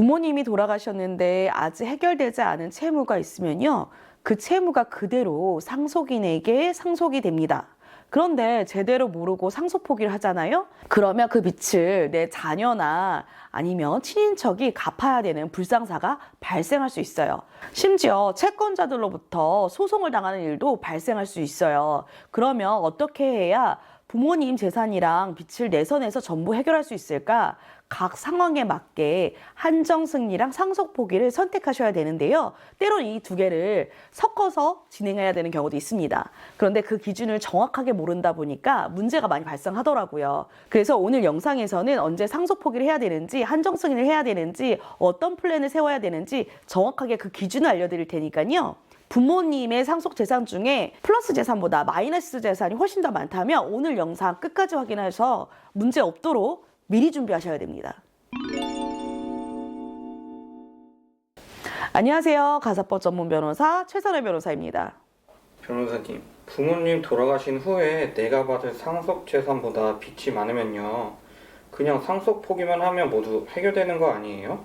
부모님이 돌아가셨는데 아직 해결되지 않은 채무가 있으면요, 그 채무가 그대로 상속인에게 상속이 됩니다. 그런데 제대로 모르고 상속 포기를 하잖아요? 그러면 그 빚을 내 자녀나 아니면 친인척이 갚아야 되는 불상사가 발생할 수 있어요. 심지어 채권자들로부터 소송을 당하는 일도 발생할 수 있어요. 그러면 어떻게 해야 부모님 재산이랑 빚을 내선에서 전부 해결할 수 있을까? 각 상황에 맞게 한정승리랑 상속포기를 선택하셔야 되는데요. 때론 이 두 개를 섞어서 진행해야 되는 경우도 있습니다. 그런데 그 기준을 정확하게 모른다 보니까 문제가 많이 발생하더라고요. 그래서 오늘 영상에서는 언제 상속포기를 해야 되는지, 한정승리를 해야 되는지, 어떤 플랜을 세워야 되는지 정확하게 그 기준을 알려드릴 테니까요. 부모님의 상속 재산 중에 플러스 재산보다 마이너스 재산이 훨씬 더 많다면 오늘 영상 끝까지 확인해서 문제 없도록 미리 준비하셔야 됩니다. 안녕하세요. 가사법 전문 변호사 최선혜 변호사입니다. 변호사님, 부모님 돌아가신 후에 내가 받을 상속 재산보다 빚이 많으면요, 그냥 상속 포기만 하면 모두 해결되는 거 아니에요?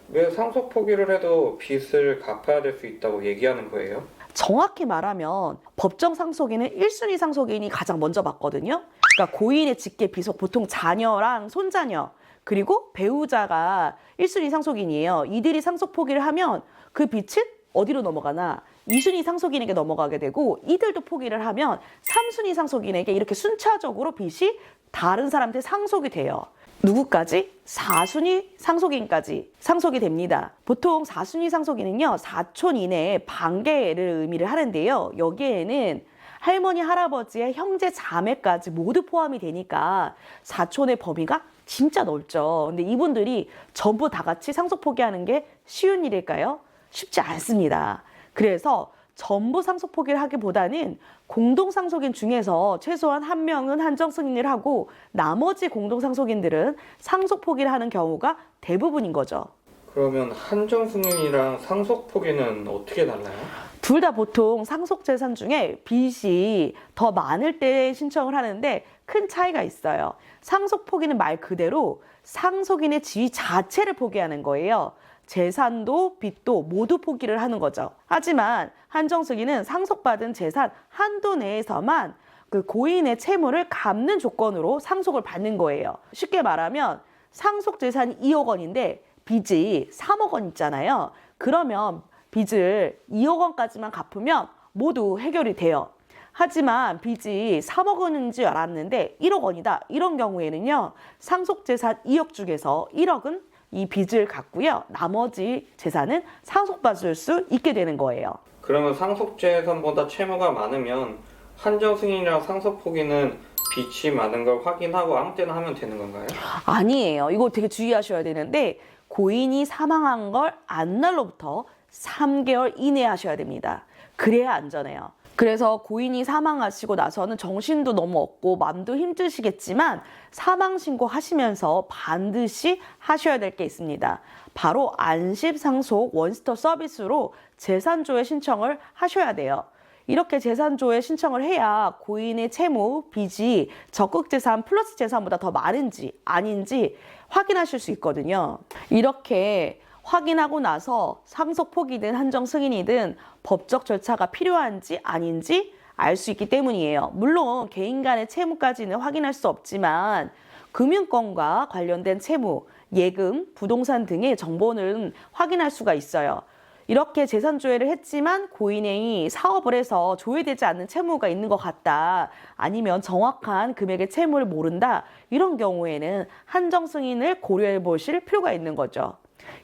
왜 상속 포기를 해도 빚을 갚아야 될 수 있다고 얘기하는 거예요? 정확히 말하면 법정 상속인은 1순위 상속인이 가장 먼저 받거든요. 그러니까 고인의 직계 비속, 보통 자녀랑 손자녀, 그리고 배우자가 1순위 상속인이에요. 이들이 상속 포기를 하면 그 빚은 어디로 넘어가나? 2순위 상속인에게 넘어가게 되고, 이들도 포기를 하면 3순위 상속인에게 이렇게 순차적으로 빚이 다른 사람한테 상속이 돼요. 누구까지? 4순위 상속인까지 상속이 됩니다. 보통 4순위 상속인은요, 사촌 이내의 반개를 의미를 하는데요. 여기에는 할머니, 할아버지의 형제, 자매까지 모두 포함이 되니까 사촌의 범위가 진짜 넓죠. 근데 이분들이 전부 다 같이 상속 포기하는 게 쉬운 일일까요? 쉽지 않습니다. 그래서 전부 상속 포기를 하기보다는 공동 상속인 중에서 최소한 한 명은 한정 승인을 하고 나머지 공동 상속인들은 상속 포기를 하는 경우가 대부분인 거죠. 그러면 한정 승인이랑 상속 포기는 어떻게 달라요? 둘 다 보통 상속 재산 중에 빚이 더 많을 때 신청을 하는데 큰 차이가 있어요. 상속 포기는 말 그대로 상속인의 지위 자체를 포기하는 거예요. 재산도 빚도 모두 포기를 하는 거죠. 하지만 한정승인은 상속받은 재산 한도 내에서만 그 고인의 채무를 갚는 조건으로 상속을 받는 거예요. 쉽게 말하면 상속 재산이 2억 원인데 빚이 3억 원 있잖아요. 그러면 빚을 2억 원까지만 갚으면 모두 해결이 돼요. 하지만 빚이 3억 원인 줄 알았는데 1억 원이다. 이런 경우에는요, 상속 재산 2억 중에서 1억은 이 빚을 갚고요, 나머지 재산은 상속받을 수 있게 되는 거예요. 그러면 상속 재산보다 채무가 많으면 한정 승인이랑 상속 포기는 빚이 많은 걸 확인하고 아무 때나 하면 되는 건가요? 아니에요. 이거 되게 주의하셔야 되는데, 고인이 사망한 걸 안 날로부터 3개월 이내에 하셔야 됩니다. 그래야 안전해요. 그래서 고인이 사망하시고 나서는 정신도 너무 없고 마음도 힘드시겠지만 사망신고 하시면서 반드시 하셔야 될 게 있습니다. 바로 안심상속 원스톱 서비스로 재산조회 신청을 하셔야 돼요. 이렇게 재산조회 신청을 해야 고인의 채무, 빚이 적극재산 플러스 재산보다 더 많은지 아닌지 확인하실 수 있거든요. 이렇게 확인하고 나서 상속 포기든 한정 승인이든 법적 절차가 필요한지 아닌지 알 수 있기 때문이에요. 물론 개인 간의 채무까지는 확인할 수 없지만 금융권과 관련된 채무, 예금, 부동산 등의 정보는 확인할 수가 있어요. 이렇게 재산 조회를 했지만 고인이 사업을 해서 조회되지 않는 채무가 있는 것 같다, 아니면 정확한 금액의 채무를 모른다, 이런 경우에는 한정 승인을 고려해 보실 필요가 있는 거죠.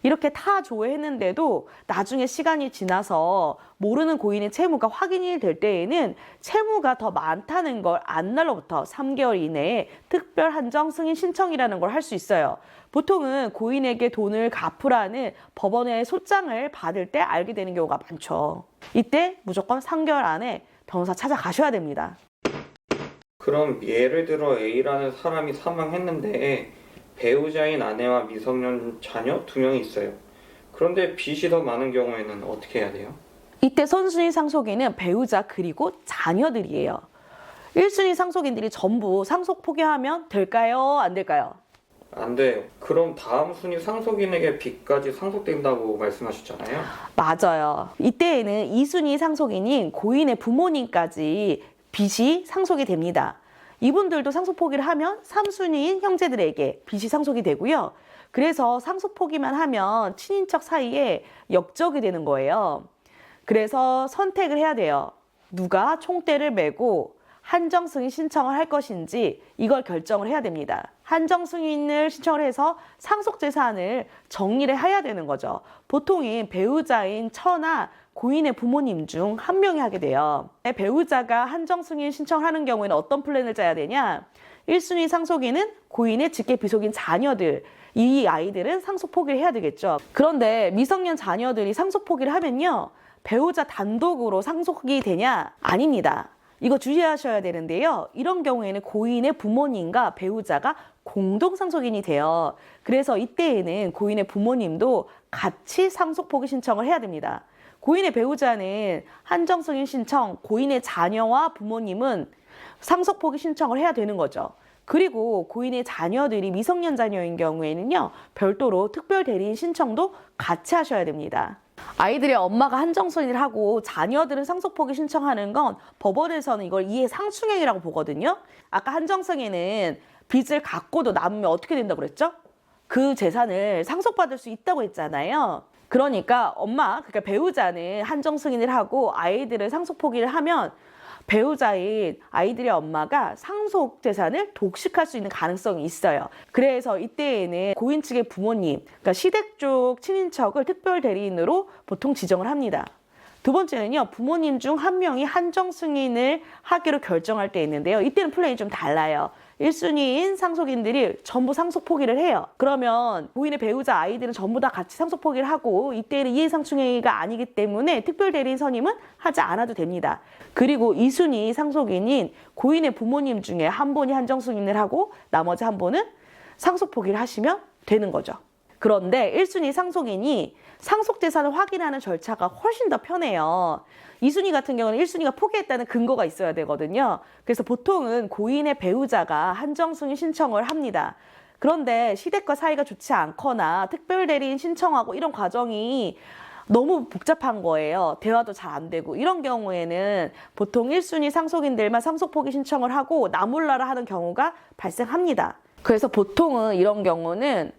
이렇게 다 조회했는데도 나중에 시간이 지나서 모르는 고인의 채무가 확인이 될 때에는 채무가 더 많다는 걸 안 날로부터 3개월 이내에 특별 한정 승인 신청이라는 걸 할 수 있어요. 보통은 고인에게 돈을 갚으라는 법원의 소장을 받을 때 알게 되는 경우가 많죠. 이때 무조건 3개월 안에 변호사 찾아가셔야 됩니다. 그럼 예를 들어 A라는 사람이 사망했는데 배우자인 아내와 미성년 자녀 2명이 있어요. 그런데 빚이 더 많은 경우에는 어떻게 해야 돼요? 이때 선순위 상속인은 배우자 그리고 자녀들이에요. 1순위 상속인들이 전부 상속 포기하면 될까요? 안 될까요? 안 돼요. 그럼 다음 순위 상속인에게 빚까지 상속된다고 말씀하셨잖아요. 맞아요. 이때에는 2순위 상속인인 고인의 부모님까지 빚이 상속이 됩니다. 이분들도 상속 포기를 하면 3순위인 형제들에게 빚이 상속이 되고요. 그래서 상속 포기만 하면 친인척 사이에 역적이 되는 거예요. 그래서 선택을 해야 돼요. 누가 총대를 메고 한정 승인 신청을 할 것인지 이걸 결정을 해야 됩니다. 한정 승인을 신청을 해서 상속 재산을 정리를 해야 되는 거죠. 보통은 배우자인 처나 고인의 부모님 중 한 명이 하게 돼요. 배우자가 한정 승인 신청을 하는 경우에는 어떤 플랜을 짜야 되냐? 1순위 상속인은 고인의 직계 비속인 자녀들, 이 아이들은 상속 포기를 해야 되겠죠. 그런데 미성년 자녀들이 상속 포기를 하면요, 배우자 단독으로 상속이 되냐? 아닙니다. 이거 주의하셔야 되는데요. 이런 경우에는 고인의 부모님과 배우자가 공동 상속인이 돼요. 그래서 이때에는 고인의 부모님도 같이 상속 포기 신청을 해야 됩니다. 고인의 배우자는 한정 승인 신청, 고인의 자녀와 부모님은 상속 포기 신청을 해야 되는 거죠. 그리고 고인의 자녀들이 미성년 자녀인 경우에는요, 별도로 특별 대리인 신청도 같이 하셔야 됩니다. 아이들의 엄마가 한정승인을 하고 자녀들은 상속 포기 신청하는 건 법원에서는 이걸 이해상충행위라고 보거든요. 아까 한정승인은 빚을 갖고도 남으면 어떻게 된다고 그랬죠? 그 재산을 상속받을 수 있다고 했잖아요. 그러니까 그러니까 배우자는 한정승인을 하고 아이들을 상속 포기를 하면 배우자인 아이들의 엄마가 상속 재산을 독식할 수 있는 가능성이 있어요. 그래서 이때에는 고인 측의 부모님, 그러니까 시댁 쪽 친인척을 특별 대리인으로 보통 지정을 합니다. 두 번째는요, 부모님 중 한 명이 한정 승인을 하기로 결정할 때 있는데요. 이때는 플랜이 좀 달라요. 1순위인 상속인들이 전부 상속 포기를 해요. 그러면 고인의 배우자 아이들은 전부 다 같이 상속 포기를 하고 이때는 이해상충행위가 아니기 때문에 특별 대리인 선임은 하지 않아도 됩니다. 그리고 2순위 상속인인 고인의 부모님 중에 한 분이 한정 승인을 하고 나머지 한 분은 상속 포기를 하시면 되는 거죠. 그런데 1순위 상속인이 상속 재산을 확인하는 절차가 훨씬 더 편해요. 2순위 같은 경우는 1순위가 포기했다는 근거가 있어야 되거든요. 그래서 보통은 고인의 배우자가 한정 승인 신청을 합니다. 그런데 시댁과 사이가 좋지 않거나 특별 대리인 신청하고 이런 과정이 너무 복잡한 거예요. 대화도 잘 안 되고 이런 경우에는 보통 1순위 상속인들만 상속 포기 신청을 하고 나몰라라 하는 경우가 발생합니다. 그래서 보통은 이런 경우는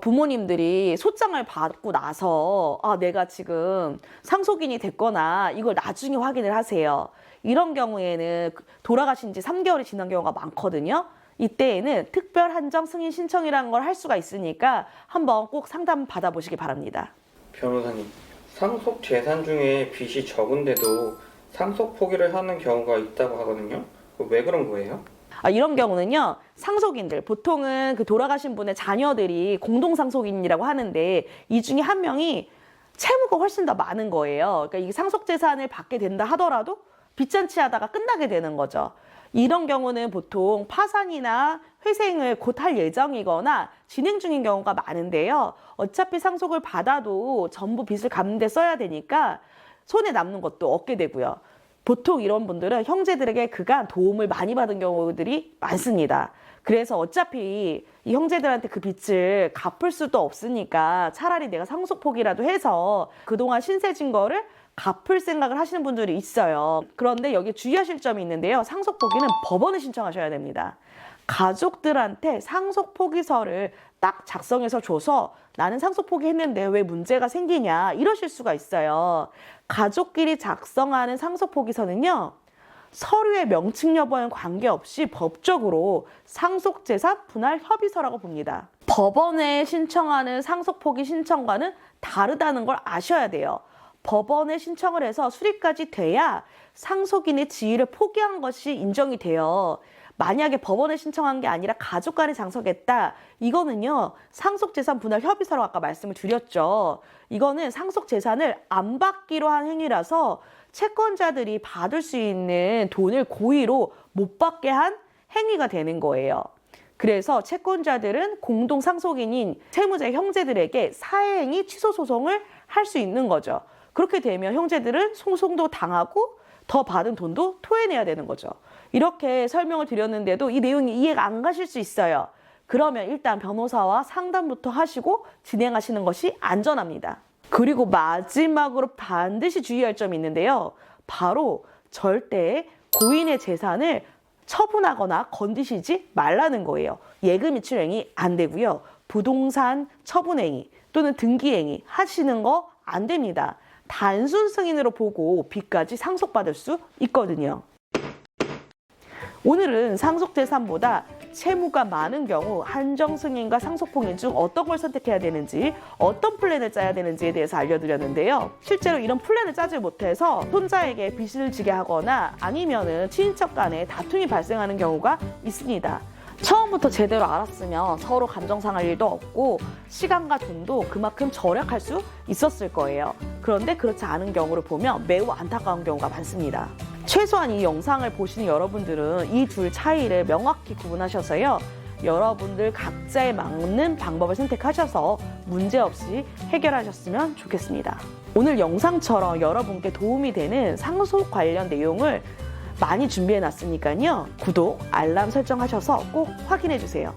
부모님들이 소장을 받고 나서 내가 지금 상속인이 됐거나 이걸 나중에 확인을 하세요. 이런 경우에는 돌아가신 지 3개월이 지난 경우가 많거든요. 이때에는 특별 한정 승인 신청이라는 걸 할 수가 있으니까 한번 꼭 상담 받아보시기 바랍니다. 변호사님, 상속 재산 중에 빚이 적은데도 상속 포기를 하는 경우가 있다고 하거든요. 왜 그런 거예요? 이런 경우는요, 상속인들, 보통은 그 돌아가신 분의 자녀들이 공동상속인이라고 하는데 이 중에 한 명이 채무가 훨씬 더 많은 거예요. 그러니까 이 상속 재산을 받게 된다 하더라도 빚잔치 하다가 끝나게 되는 거죠. 이런 경우는 보통 파산이나 회생을 곧 할 예정이거나 진행 중인 경우가 많은데요. 어차피 상속을 받아도 전부 빚을 갚는 데 써야 되니까 손에 남는 것도 없게 되고요. 보통 이런 분들은 형제들에게 그간 도움을 많이 받은 경우들이 많습니다. 그래서 어차피 이 형제들한테 그 빚을 갚을 수도 없으니까 차라리 내가 상속 포기라도 해서 그동안 신세진 거를 갚을 생각을 하시는 분들이 있어요. 그런데 여기 주의하실 점이 있는데요. 상속 포기는 법원에 신청하셔야 됩니다. 가족들한테 상속 포기서를 딱 작성해서 줘서 나는 상속 포기했는데 왜 문제가 생기냐 이러실 수가 있어요. 가족끼리 작성하는 상속 포기서는요, 서류의 명칭 여부와는 관계없이 법적으로 상속재산 분할 협의서라고 봅니다. 법원에 신청하는 상속 포기 신청과는 다르다는 걸 아셔야 돼요. 법원에 신청을 해서 수립까지 돼야 상속인의 지위를 포기한 것이 인정이 돼요. 만약에 법원에 신청한 게 아니라 가족 간에 장속했다. 이거는요, 상속재산 분할 협의서라고 아까 말씀을 드렸죠. 이거는 상속재산을 안 받기로 한 행위라서 채권자들이 받을 수 있는 돈을 고의로 못 받게 한 행위가 되는 거예요. 그래서 채권자들은 공동 상속인인 채무자의 형제들에게 사회행위 취소 소송을 할 수 있는 거죠. 그렇게 되면 형제들은 소송도 당하고 더 받은 돈도 토해내야 되는 거죠. 이렇게 설명을 드렸는데도 이 내용이 이해가 안 가실 수 있어요. 그러면 일단 변호사와 상담부터 하시고 진행하시는 것이 안전합니다. 그리고 마지막으로 반드시 주의할 점이 있는데요. 바로 절대 고인의 재산을 처분하거나 건드시지 말라는 거예요. 예금 이출행위 안 되고요. 부동산 처분행위 또는 등기행위 하시는 거 안 됩니다. 단순 승인으로 보고 빚까지 상속받을 수 있거든요. 오늘은 상속재산보다 채무가 많은 경우 한정승인과 상속폭행 중 어떤 걸 선택해야 되는지, 어떤 플랜을 짜야 되는지에 대해서 알려드렸는데요. 실제로 이런 플랜을 짜지 못해서 손자에게 빚을 지게 하거나 아니면은 친인척 간에 다툼이 발생하는 경우가 있습니다. 처음부터 제대로 알았으면 서로 감정 상할 일도 없고 시간과 돈도 그만큼 절약할 수 있었을 거예요. 그런데 그렇지 않은 경우를 보면 매우 안타까운 경우가 많습니다. 최소한 이 영상을 보시는 여러분들은 이 둘 차이를 명확히 구분하셔서요. 여러분들 각자에 맞는 방법을 선택하셔서 문제없이 해결하셨으면 좋겠습니다. 오늘 영상처럼 여러분께 도움이 되는 상속 관련 내용을 많이 준비해 놨으니까요. 구독, 알람 설정하셔서 꼭 확인해 주세요.